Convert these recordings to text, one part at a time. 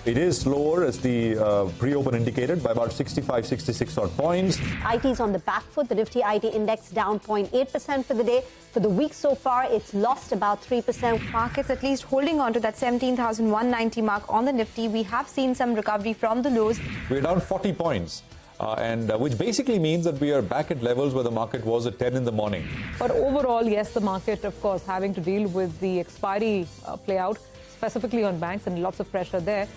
It is lower as the pre-open indicated by about 65, 66 odd points. IT is on the back foot. The Nifty IT index down 0.8% for the day. For the week so far, it's lost about 3%. Markets at least holding on to that 17,190 mark on the Nifty. We have seen some recovery from the lows. We're down 40 points. Which basically means that we are back at levels where the market was at 10 in the morning. But overall, yes, the market, of course, having to deal with the expiry play out, specifically on banks, and lots of pressure there.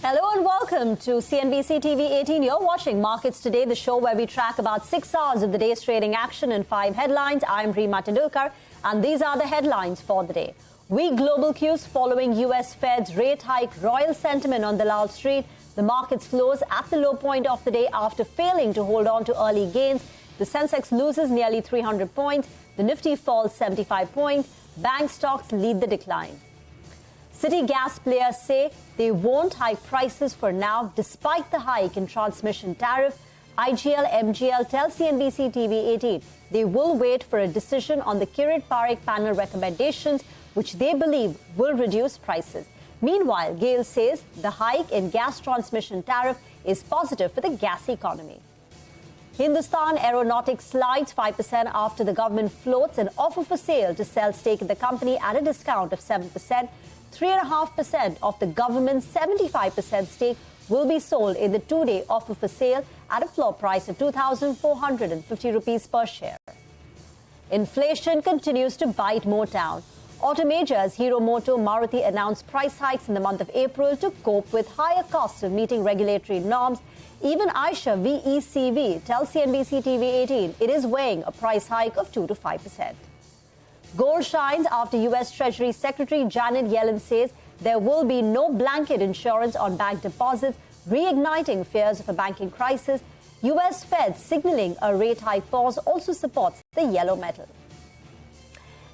Hello and welcome to CNBC-TV18. You're watching Markets Today, the show where we track about 6 hours of the day's trading action and 5 headlines. I'm Reema Tendulkar, and these are the headlines for the day. Weak global cues following U.S. Fed's rate hike, royal sentiment on Dalal Street. The markets close at the low point of the day after failing to hold on to early gains. The sensex loses nearly 300 points. The Nifty falls 75 points. Bank stocks lead the decline. City gas players say they won't hike prices for now despite the hike in transmission tariff. IGL, MGL tell CNBC-TV18 they will wait for a decision on the Kirit Parikh panel recommendations, which they believe will reduce prices. Meanwhile, GAIL says the hike in gas transmission tariff is positive for the gas economy. Hindustan Aeronautics slides 5% after the government floats an offer for sale to sell stake in the company at a discount of 7%. 3.5% of the government's 75% stake will be sold in the two-day offer for sale at a floor price of 2,450 rupees per share. Inflation continues to bite Motown. Auto majors Hero Moto Maruti announced price hikes in the month of April to cope with higher costs of meeting regulatory norms. Even Aisha VECV tells CNBC-TV18 it is weighing a price hike of 2 to 5%. Gold shines after U.S. Treasury Secretary Janet Yellen says there will be no blanket insurance on bank deposits, reigniting fears of a banking crisis. U.S. Fed signaling a rate hike pause also supports the yellow metal.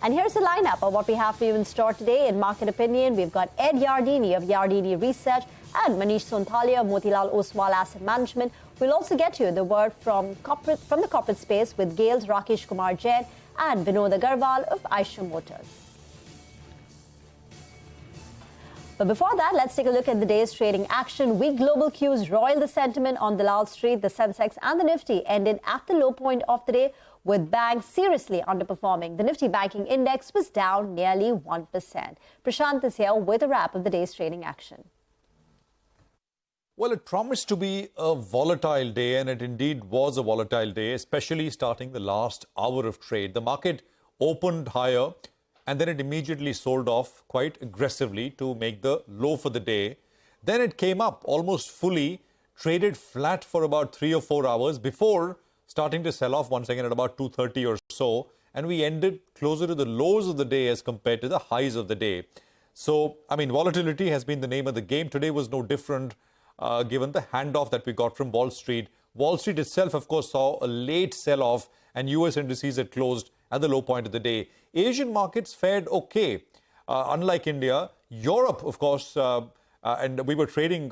And here's the lineup of what we have for you in store today. In Market Opinion, we've got Ed Yardini of Yardini Research and Manish Sonthalia of Motilal Oswal Asset Management. We'll also get you the word from the corporate space with GAIL's Rakesh Kumar Jain and Vinod Agarwal of Aisha Motors. But before that, let's take a look at the day's trading action. Weak global cues roiled the sentiment on Dalal Street. The Sensex and the Nifty ended at the low point of the day, with banks seriously underperforming. The Nifty banking index was down nearly 1%. Prashant is here with a wrap of the day's trading action. Well, it promised to be a volatile day, and it indeed was a volatile day, especially starting the last hour of trade. The market opened higher, and then it immediately sold off quite aggressively to make the low for the day. Then it came up almost fully, traded flat for about 3 or 4 hours before starting to sell off once again at about 2:30 or so, and we ended closer to the lows of the day as compared to the highs of the day. So, I mean, volatility has been the name of the game. Today was no different, given the handoff that we got from Wall Street. Wall Street itself, of course, saw a late sell-off, and U.S. indices had closed at the low point of the day. Asian markets fared okay, unlike India. Europe, of course, and we were trading,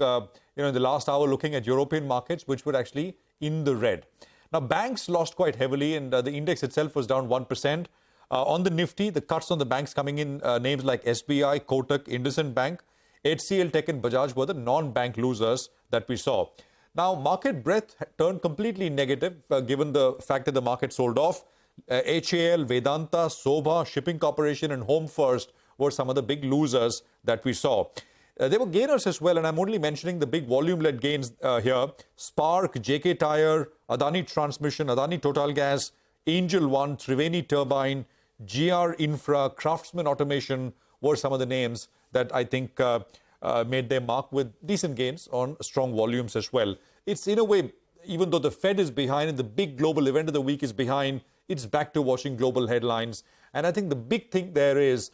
in the last hour looking at European markets, which were actually in the red. Now, banks lost quite heavily, and the index itself was down 1%. On the Nifty, the cuts on the banks coming in, names like SBI, Kotak, Hindustan Bank, HCL Tech and Bajaj were the non-bank losers that we saw. Now, market breadth turned completely negative, given the fact that the market sold off. HAL, Vedanta, Sobha, Shipping Corporation and Home First were some of the big losers that we saw. There were gainers as well, and I'm only mentioning the big volume-led gains here. Spark, JK Tyre, Adani Transmission, Adani Total Gas, Angel One, Triveni Turbine, GR Infra, Craftsman Automation were some of the names that I think made their mark with decent gains on strong volumes as well. It's in a way, even though the Fed is behind and the big global event of the week is behind, it's back to watching global headlines. And I think the big thing there is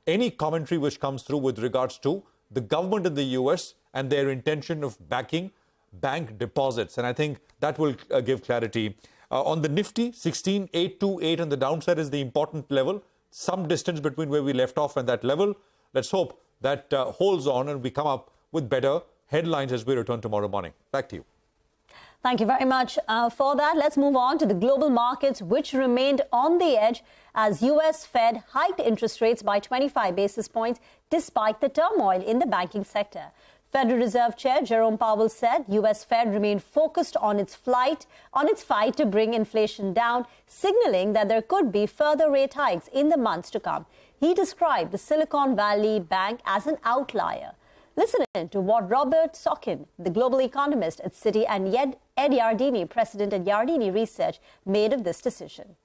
any commentary which comes through with regards to the government in the US and their intention of backing bank deposits. And I think that will give clarity. On the Nifty, 16,828 on the downside is the important level. Some distance between where we left off and that level. Let's hope that holds on and we come up with better headlines as we return tomorrow morning. Back to you. Thank you very much for that. Let's move on to the global markets, which remained on the edge as U.S. Fed hiked interest rates by 25 basis points despite the turmoil in the banking sector. Federal Reserve Chair Jerome Powell said U.S. Fed remained focused on its fight to bring inflation down, signaling that there could be further rate hikes in the months to come. He described the Silicon Valley Bank as an outlier. Listen in to what Robert Sokin, the global economist at Citi, and Ed Yardeni, president at Yardeni Research, made of this decision.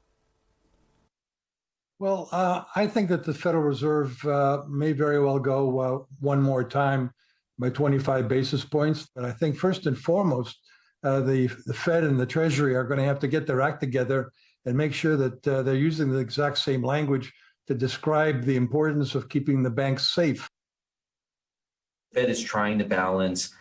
Well, I think that the Federal Reserve may very well go one more time by 25 basis points. But I think first and foremost, the Fed and the Treasury are going to have to get their act together and make sure that they're using the exact same language to describe the importance of keeping the banks safe. Fed is trying to balance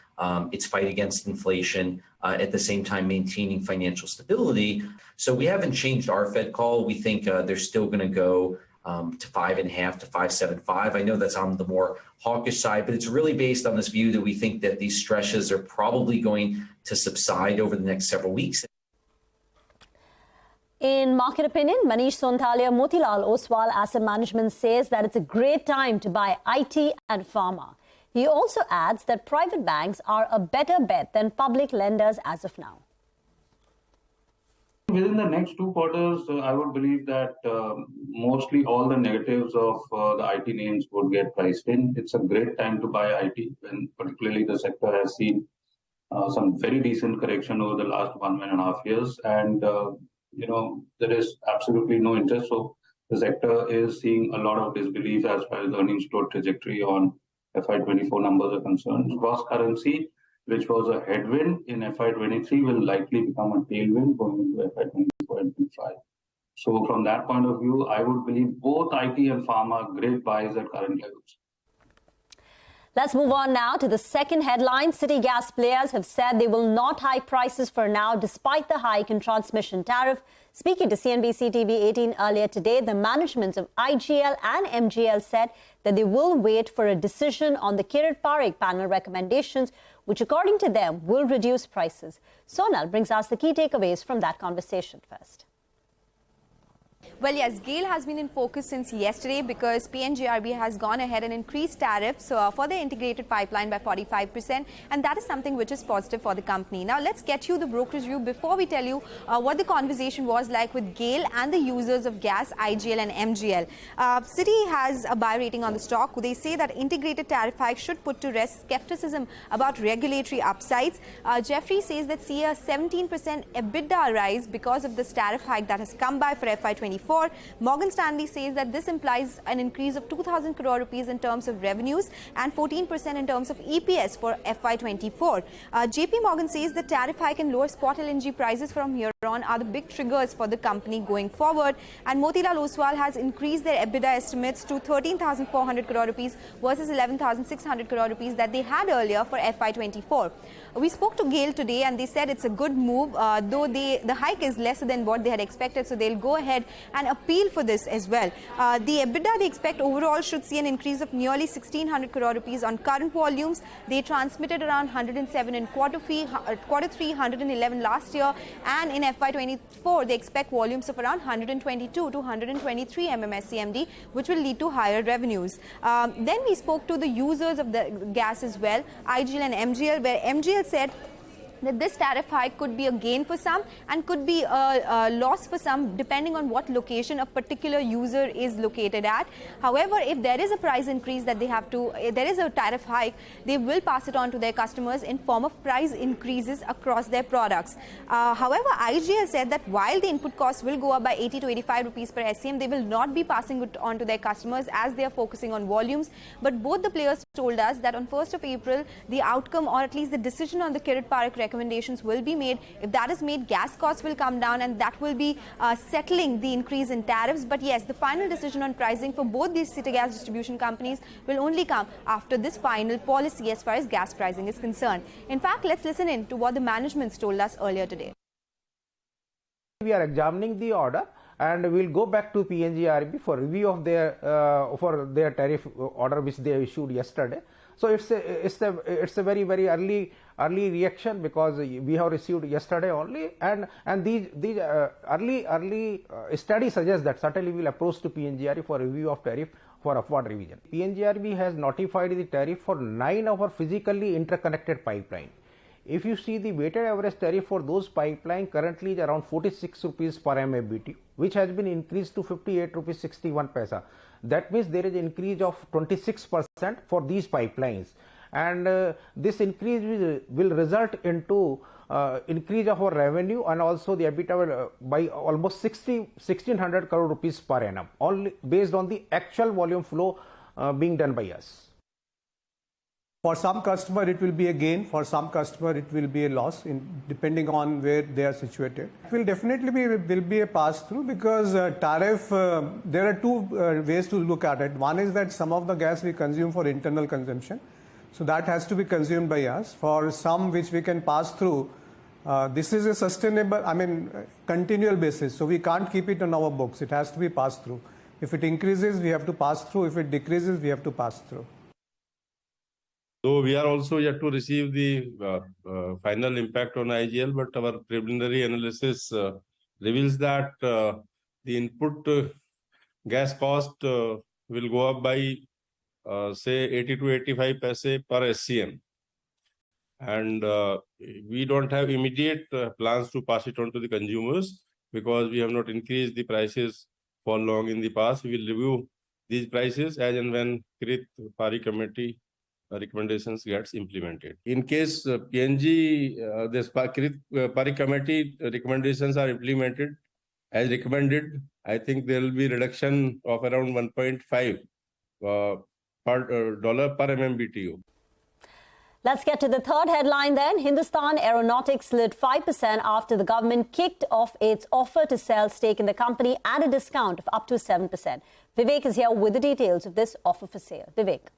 its fight against inflation, at the same time maintaining financial stability. So we haven't changed our Fed call. We think they're still going to go to 5.5 to 5.75. I know that's on the more hawkish side, but it's really based on this view that we think that these stresses are probably going to subside over the next several weeks. In market opinion, Manish Sonthalia, Motilal Oswal Asset Management says that it's a great time to buy IT and pharma. He also adds that private banks are a better bet than public lenders as of now. Within the next 2 quarters, I would believe that mostly all the negatives of the IT names would get priced in. It's a great time to buy IT, and particularly the sector has seen some very decent correction over the last 1.5 years. And, there is absolutely no interest. So the sector is seeing a lot of disbelief as far as earnings growth trajectory on FY24 numbers are concerned. Cross currency, which was a headwind in FY23, will likely become a tailwind going into FY24 and 25. So from that point of view, I would believe both IT and pharma are great buys at current levels. Let's move on now to the second headline. City gas players have said they will not hike prices for now, despite the hike in transmission tariff. Speaking to CNBC-TV18 earlier today, the managements of IGL and MGL said that they will wait for a decision on the Kirit Parikh panel recommendations, which according to them will reduce prices. Sonal brings us the key takeaways from that conversation first. Well, yes, GAIL has been in focus since yesterday because PNGRB has gone ahead and increased tariffs for the integrated pipeline by 45%, and that is something which is positive for the company. Now, let's get you the brokerage view before we tell you what the conversation was like with GAIL and the users of gas, IGL and MGL. Citi has a buy rating on the stock. They say that integrated tariff hike should put to rest skepticism about regulatory upsides. Jeffrey says that see a 17% EBITDA rise because of this tariff hike that has come by for FY24. Morgan Stanley says that this implies an increase of 2,000 crore rupees in terms of revenues and 14% in terms of EPS for FY24. JP Morgan says the tariff hike and lower spot LNG prices from here on are the big triggers for the company going forward. And Motilal Oswal has increased their EBITDA estimates to 13,400 crore rupees versus 11,600 crore rupees that they had earlier for FY24. We spoke to GAIL today and they said it's a good move, though the hike is lesser than what they had expected, so they'll go ahead and appeal for this as well. The EBITDA they expect overall should see an increase of nearly 1,600 crore rupees on current volumes. They transmitted around 107 in quarter 3, 111 last year, and in FY24 they expect volumes of around 122 to 123 MMSCMD, which will lead to higher revenues. Then we spoke to the users of the gas as well, IGL and MGL, where MGL said that this tariff hike could be a gain for some and could be a loss for some, depending on what location a particular user is located at. However, if there is a price increase that they have to, if there is a tariff hike, they will pass it on to their customers in form of price increases across their products. However, IGL said that while the input costs will go up by 80 to 85 rupees per SCM, they will not be passing it on to their customers as they are focusing on volumes. But both the players told us that on 1st of April, the outcome, or at least the decision on the Kirit Parikh recommendations will be made. If that is made, gas costs will come down and that will be settling the increase in tariffs. But yes, the final decision on pricing for both these city gas distribution companies will only come after this final policy as far as gas pricing is concerned. In fact, let's listen in to what the managements told us earlier today. We are examining the order and we will go back to PNGRB for review of their tariff order which they issued yesterday. So it's a very early reaction, because we have received yesterday only, and these early study suggests that certainly we will approach to PNGRB for review of tariff for upward revision. PNGRB has notified the tariff for 9 of our physically interconnected pipeline. If you see the weighted average tariff for those pipeline currently is around 46 rupees per MMBTU, which has been increased to 58 rupees 61 paisa. That means there is an increase of 26% for these pipelines, and this increase will result into increase of our revenue and also the EBITDA by almost 1600 crore rupees per annum, only based on the actual volume flow being done by us. For some customer it will be a gain, for some customer it will be a loss, depending on where they are situated. It will definitely be a pass through, because tariff, there are two ways to look at it. One is that some of the gas we consume for internal consumption, so that has to be consumed by us. For some which we can pass through, this is a sustainable, continual basis, so we can't keep it on our books. It has to be passed through. If it increases, we have to pass through. If it decreases, we have to pass through. So we are also yet to receive the final impact on IGL, but our preliminary analysis reveals that the input gas cost will go up by say 80 to 85 paise per SCM. And we don't have immediate plans to pass it on to the consumers, because we have not increased the prices for long in the past. We will review these prices as and when Krit Pari Committee recommendations gets implemented. In case PNG, this Krit Pari Committee recommendations are implemented as recommended, I think there will be reduction of around 1.5 dollar per MMBTU. Let's get to the third headline then. Hindustan Aeronautics slid 5% after the government kicked off its offer to sell stake in the company at a discount of up to 7%. Vivek is here with the details of this offer for sale. Vivek.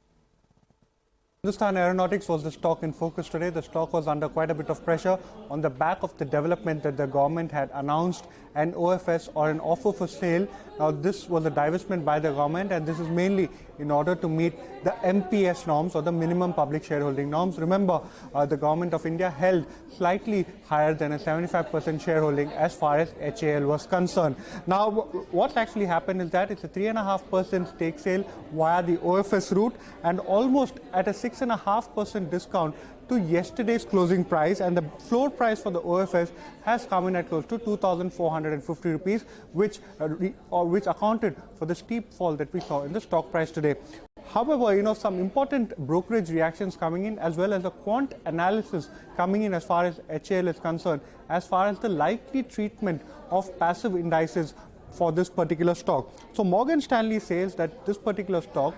Hindustan Aeronautics was the stock in focus today. The stock was under quite a bit of pressure on the back of the development that the government had announced an OFS, or an offer for sale. Now, this was a divestment by the government, and this is mainly in order to meet the MPS norms, or the minimum public shareholding norms. Remember, the government of India held slightly higher than a 75% shareholding as far as HAL was concerned. Now, what's actually happened is that it's a 3.5% stake sale via the OFS route, and almost at a 6.5% discount to yesterday's closing price, and the floor price for the OFS has come in at close to 2,450 rupees, which accounted for the steep fall that we saw in the stock price today. However, some important brokerage reactions coming in, as well as a quant analysis coming in as far as HAL is concerned, as far as the likely treatment of passive indices for this particular stock. So Morgan Stanley says that this particular stock,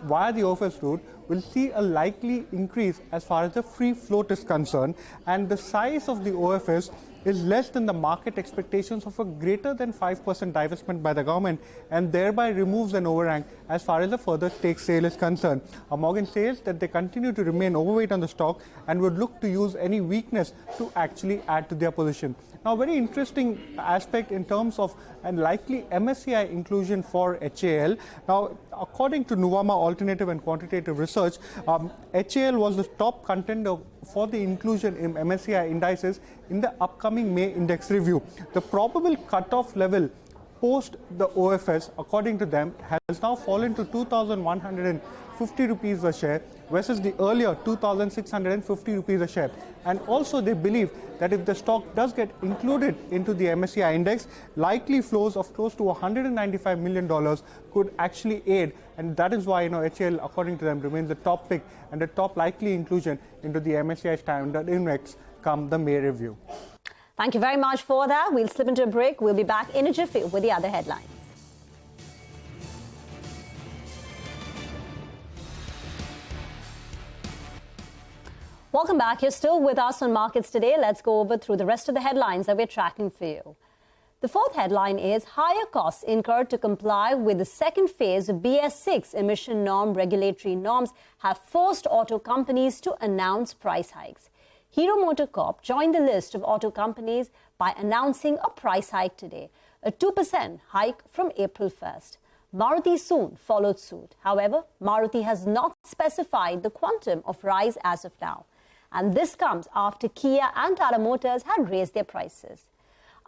via the OFS route, will see a likely increase as far as the free float is concerned, and the size of the OFS is less than the market expectations of a greater than 5% divestment by the government, and thereby removes an overhang as far as the further stake sale is concerned. Morgan says that they continue to remain overweight on the stock and would look to use any weakness to actually add to their position. Now, very interesting aspect in terms of a likely MSCI inclusion for HAL. Now, according to Nuvama Alternative and Quantitative Research, HAL was the top contender for the inclusion in MSCI indices in the upcoming May index review. The probable cutoff level post the OFS, according to them, has now fallen to 2,150 rupees a share versus the earlier 2,650 rupees a share. And also they believe that if the stock does get included into the MSCI index, likely flows of close to $195 million could actually aid, and that is why HAL, according to them, remains the top pick and the top likely inclusion into the MSCI Standard Index come the May review. Thank you very much for that. We'll slip into a break. We'll be back in a jiffy with the other headlines. Welcome back. You're still with us on Markets Today. Let's go over through the rest of the headlines that we're tracking for you. The fourth headline is higher costs incurred to comply with the second phase of BS6 emission norm regulatory norms have forced auto companies to announce price hikes. Hero MotoCorp joined the list of auto companies by announcing a price hike today, a 2% hike from April 1st. Maruti soon followed suit. However, Maruti has not specified the quantum of rise as of now. And this comes after Kia and Tata Motors had raised their prices.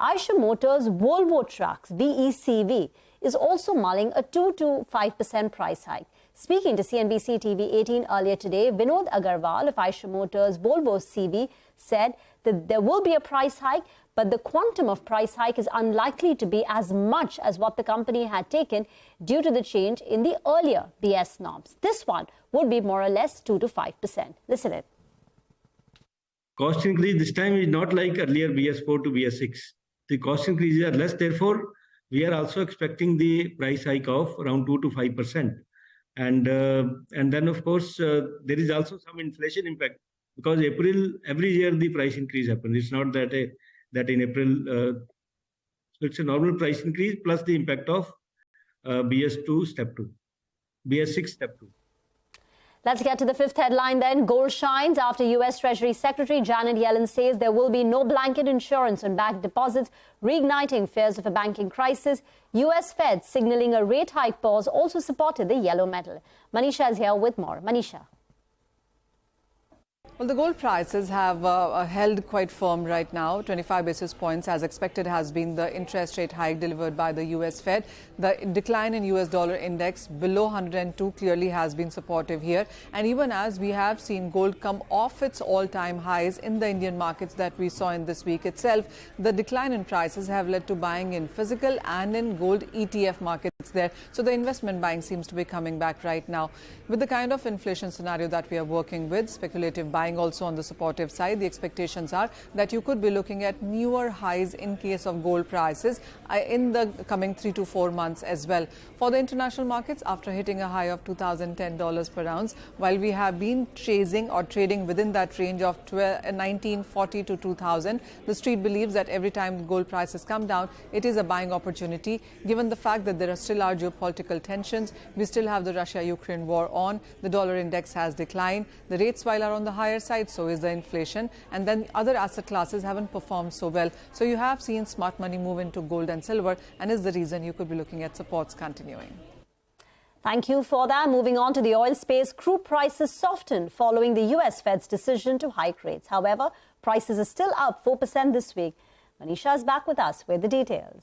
Eicher Motors' Volvo Trucks VECV is also mulling a 2 to 5% price hike. Speaking to CNBC-TV18 earlier today, Vinod Agarwal of Eicher Motors' Volvo CV said that there will be a price hike, but the quantum of price hike is unlikely to be as much as what the company had taken due to the change in the earlier BS norms. This one would be more or less 2 to 5%. Listen in. Cost increase this time is not like earlier BS4 to BS6. The cost increases are less. Therefore, we are also expecting the price hike of around 2 to 5%. And then, of course, there is also some inflation impact because April, every year the price increase happens. It's not that in April, so it's a normal price increase plus the impact of BS2 step 2, BS6 step 2. Let's get to the fifth headline then. Gold shines after U.S. Treasury Secretary Janet Yellen says there will be no blanket insurance on backed deposits, reigniting fears of a banking crisis. U.S. Fed signaling a rate hike pause also supported the yellow metal. Manisha is here with more. Manisha. Well, the gold prices have held quite firm right now. 25 basis points, as expected, has been the interest rate hike delivered by the U.S. Fed. The decline in U.S. dollar index below 102 clearly has been supportive here. And even as we have seen gold come off its all-time highs in the Indian markets that we saw in this week itself, the decline in prices have led to buying in physical and in gold ETF markets there. So the investment buying seems to be coming back right now. With the kind of inflation scenario that we are working with, speculative buying also on the supportive side, the expectations are that you could be looking at newer highs in case of gold prices in the coming 3 to 4 months as well. For the international markets, after hitting a high of $2,010 per ounce, while we have been chasing or trading within that range of 1940 to 2000, the street believes that every time gold prices come down, it is a buying opportunity. Given the fact that there are still our geopolitical tensions, we still have the Russia-Ukraine war on, the dollar index has declined, the rates while are on the higher side, so is the inflation, and then other asset classes haven't performed so well. So you have seen smart money move into gold and silver, and is the reason you could be looking at supports continuing. Thank you for that. Moving on to the oil space, crude prices softened following the U.S. Fed's decision to hike rates. However, prices are still up 4% this week. Manisha is back with us with the details.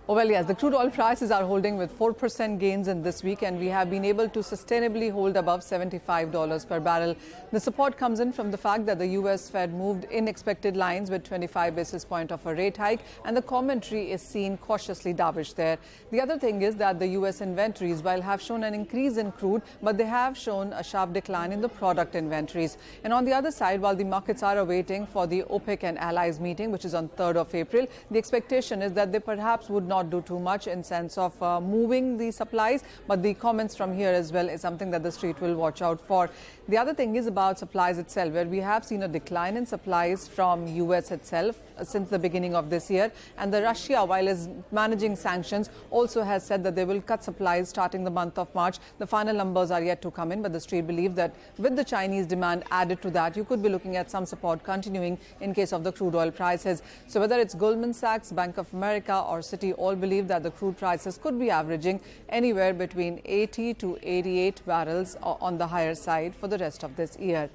Well, yes, the crude oil prices are holding with 4% gains in this week, and we have been able to sustainably hold above $75 per barrel. The support comes in from the fact that the U.S. Fed moved in expected lines with 25 basis points of a rate hike, and the commentary is seen cautiously dovish there. The other thing is that the U.S. inventories, while have shown an increase in crude, but they have shown a sharp decline in the product inventories. And on the other side, while the markets are awaiting for the OPEC and allies meeting, which is on 3rd of April, the expectation is that they perhaps would not do too much in sense of moving the supplies, but the comments from here as well is something that the street will watch out for. The other thing is about supplies itself, where we have seen a decline in supplies from US itself since the beginning of this year, and the Russia, while is managing sanctions, also has said that they will cut supplies starting the month of March. The final numbers are yet to come in, but the street believe that with the Chinese demand added to that, you could be looking at some support continuing in case of the crude oil prices. So whether it's Goldman Sachs, Bank of America or Citi, all believe that the crude prices could be averaging anywhere between 80 to 88 barrels on the higher side for the rest of this year.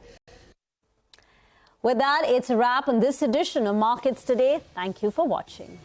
With that, it's a wrap on this edition of Markets Today. Thank you for watching.